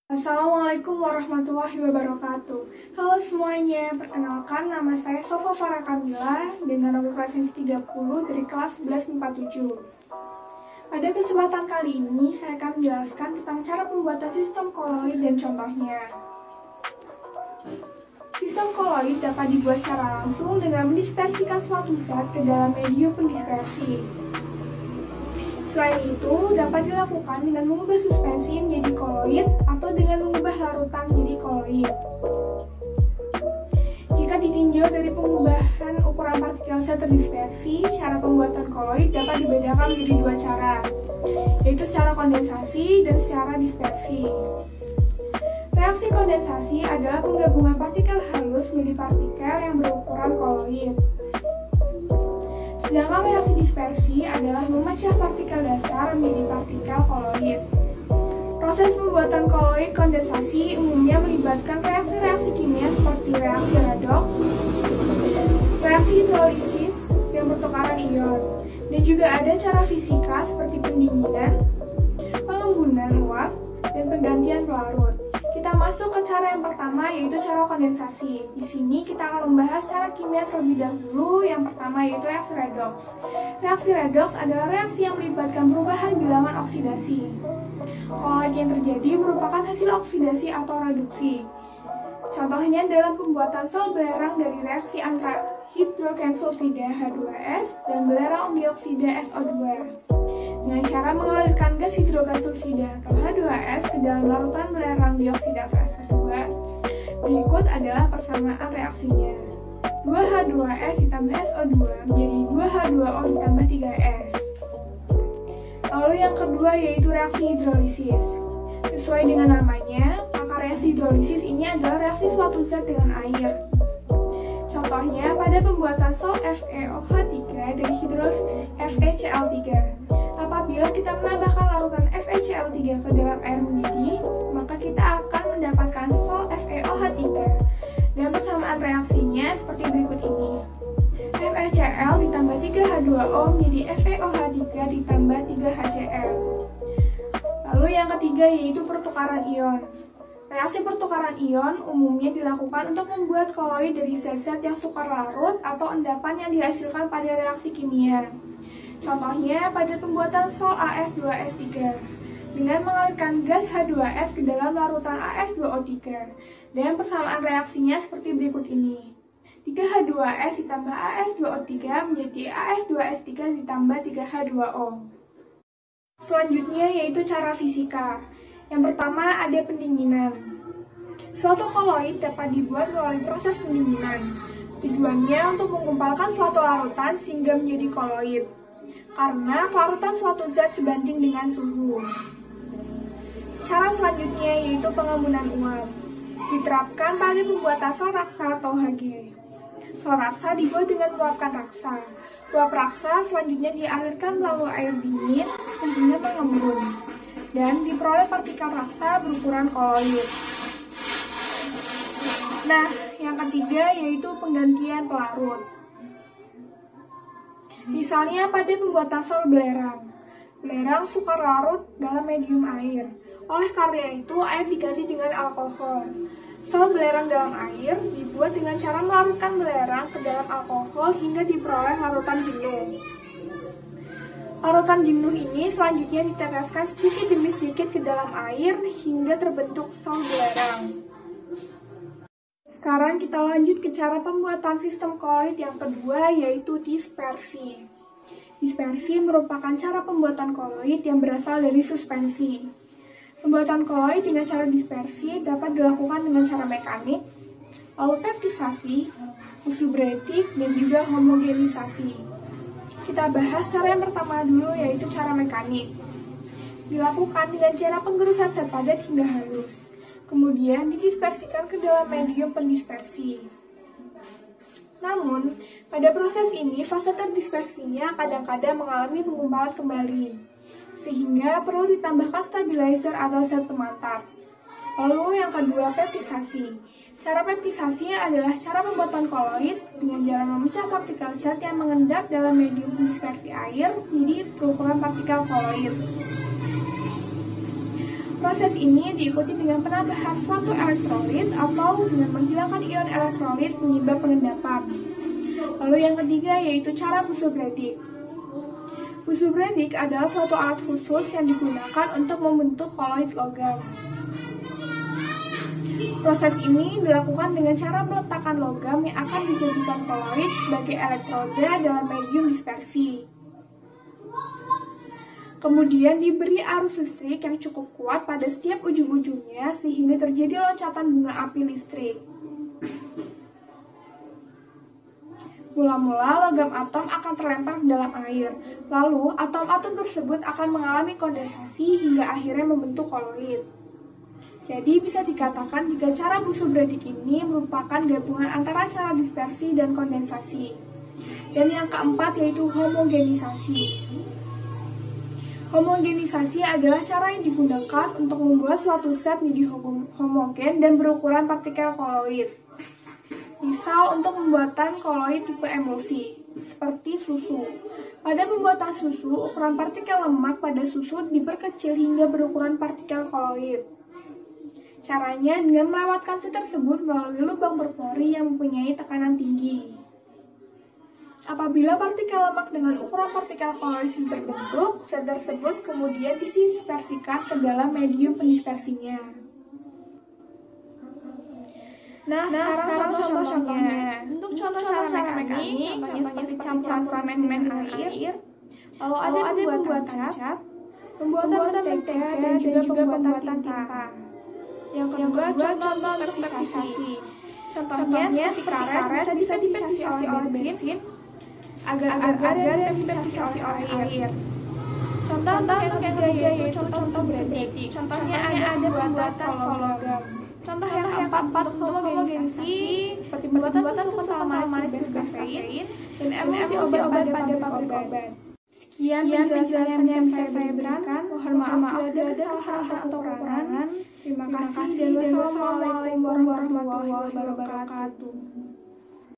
Assalamualaikum warahmatullahi wabarakatuh. Halo semuanya, perkenalkan nama saya Sofa Farah Kamila dengan nomor presensi 30 dari kelas 11 MIPA 7. Pada kesempatan kali ini, saya akan menjelaskan tentang cara pembuatan sistem koloid dan contohnya. Sistem koloid dapat dibuat secara langsung dengan mendispersikan suatu zat ke dalam medium pendispersi. Selain itu, dapat dilakukan dengan mengubah suspensi menjadi koloid atau dengan mengubah larutan menjadi koloid. Jika ditinjau dari pengubahan ukuran partikel zat terdispersi, cara pembuatan koloid dapat dibedakan menjadi dua cara, yaitu secara kondensasi dan secara dispersi. Reaksi kondensasi adalah penggabungan partikel halus menjadi partikel yang berukuran koloid. Sedangkan reaksi dispersi adalah memecah partikel dasar menjadi partikel koloid. Proses pembuatan koloid kondensasi umumnya melibatkan reaksi-reaksi kimia seperti reaksi redox, reaksi hidrolisis, dan pertukaran ion. Dan juga ada cara fisika seperti pendinginan, pengembunan uap, dan penggantian pelarut. Kita masuk ke cara yang pertama, yaitu cara kondensasi. Di sini kita akan membahas cara kimia terlebih dahulu. Yang pertama yaitu reaksi redox. Reaksi redox adalah reaksi yang melibatkan perubahan bilangan oksidasi. Koloid yang terjadi merupakan hasil oksidasi atau reduksi. Contohnya dalam pembuatan sel belerang dari reaksi antara hidrogen sulfida H2S dan belerang dioksida SO2. Dengan cara mengalirkan gas hidrogen sulfida atau H2S ke dalam larutan belerang dioksida atau SO2, berikut adalah persamaan reaksinya. 2H2S ditambah SO2 menjadi 2H2O ditambah 3S. Lalu yang kedua yaitu reaksi hidrolisis. Sesuai dengan namanya, maka reaksi hidrolisis ini adalah reaksi suatu zat dengan air. Contohnya pada pembuatan sal FeOH3 dari hidrolisis FeCl3. Apabila kita menambahkan larutan FeCl3 ke dalam air mendidih, maka kita akan mendapatkan sal FeOH3. Dan persamaan reaksinya seperti berikut ini. FeCl ditambah 3H2O menjadi FeOH3 ditambah 3HCl. Lalu yang ketiga yaitu pertukaran ion. Reaksi pertukaran ion umumnya dilakukan untuk membuat koloid dari zat-zat yang sukar larut atau endapan yang dihasilkan pada reaksi kimia. Contohnya pada pembuatan sal AS2S3 dengan mengalirkan gas H2S ke dalam larutan AS2O3 dan persamaan reaksinya seperti berikut ini. 3H2S ditambah AS2O3 menjadi AS2S3 ditambah 3H2O. Selanjutnya yaitu cara fisika. Yang pertama ada pendinginan. Suatu koloid dapat dibuat melalui proses pendinginan. Tujuannya untuk menggumpalkan suatu larutan sehingga menjadi koloid. Karena larutan suatu zat sebanding dengan suhu. Cara selanjutnya yaitu pengembunan uap. Diterapkan pada pembuatan sal raksa atau Hg. Sal raksa dibuat dengan meluapkan raksa. Uap raksa selanjutnya dialirkan melalui air dingin sehingga mengembun dan diperoleh partikel raksa berukuran koloid. Nah, yang ketiga yaitu penggantian pelarut. Misalnya pada pembuatan sel belerang. Belerang sukar larut dalam medium air. Oleh karena itu, air diganti dengan alkohol. Sel belerang dalam air dibuat dengan cara melarutkan belerang ke dalam alkohol hingga diperoleh larutan jenuh. Larutan jenuh ini selanjutnya diteteskan sedikit demi sedikit ke dalam air hingga terbentuk sel belerang. Sekarang kita lanjut ke cara pembuatan sistem koloid yang kedua yaitu dispersi. Dispersi merupakan cara pembuatan koloid yang berasal dari suspensi. Pembuatan koloid dengan cara dispersi dapat dilakukan dengan cara mekanik, lalu peptisasi, isobaritik, dan juga homogenisasi. Kita bahas cara yang pertama dulu yaitu cara mekanik. Dilakukan dengan cara penggerusan zat padat hingga halus. Kemudian didispersikan ke dalam medium pendispersi. Namun, pada proses ini fase terdispersinya kadang-kadang mengalami penggumpalan kembali, sehingga perlu ditambahkan stabilizer atau zat pemantap. Lalu yang kedua, peptisasi. Cara peptisasi adalah cara pembuatan koloid dengan cara memecah partikel zat yang mengendap dalam medium dispersi air menjadi berukuran partikel koloid. Proses ini diikuti dengan penambahan suatu elektrolit atau dengan menghilangkan ion elektrolit penyebab pengendapan. Lalu yang ketiga yaitu cara Busso-Bradick. Busso-Bradick adalah suatu alat khusus yang digunakan untuk membentuk koloid logam. Proses ini dilakukan dengan cara meletakkan logam yang akan dijadikan koloid sebagai elektroda dalam medium dispersi. Kemudian diberi arus listrik yang cukup kuat pada setiap ujung-ujungnya sehingga terjadi loncatan bunga api listrik. Mula-mula logam atom akan terlempar ke dalam air, lalu atom-atom tersebut akan mengalami kondensasi hingga akhirnya membentuk koloid. Jadi bisa dikatakan jika cara Busso-Bradick ini merupakan gabungan antara cara dispersi dan kondensasi. Dan yang keempat yaitu homogenisasi. Homogenisasi adalah cara yang digunakan untuk membuat suatu set menjadi homogen dan berukuran partikel koloid. Misal untuk pembuatan koloid tipe emulsi, seperti susu. Pada pembuatan susu, ukuran partikel lemak pada susu diperkecil hingga berukuran partikel koloid. Caranya dengan melewatkan set tersebut melalui lubang berpori yang mempunyai tekanan tinggi. Apabila partikel lemak dengan ukuran partikel koloid terbentuk, set tersebut kemudian didispersikan ke dalam medium pendispersinya. Nah, sekarang contoh-contohnya. Untuk contoh cara mekanik, contohnya seperti campuran semen air, lalu ada pembuatan cat, pembuatan mentega, dan juga pembuatan tinta. Yang kedua, contoh untuk perpisasi. Contohnya seperti karet bisa dipisasi oleh bensin agar dipisasi oleh air. Contoh yang ketiga yaitu contoh Bradick. Contohnya ada pembuatan logam. Contoh yang keempat untuk homogenisasi seperti pembuatan susu manis berkafein dan emulsi obat pada pabrik obat. Sekian penjelasan yang bisa saya berikan. Mohon maaf bila ada kesalahan atau kekurangan. Terima kasih dan wassalamualaikum warahmatullahi wabarakatuh.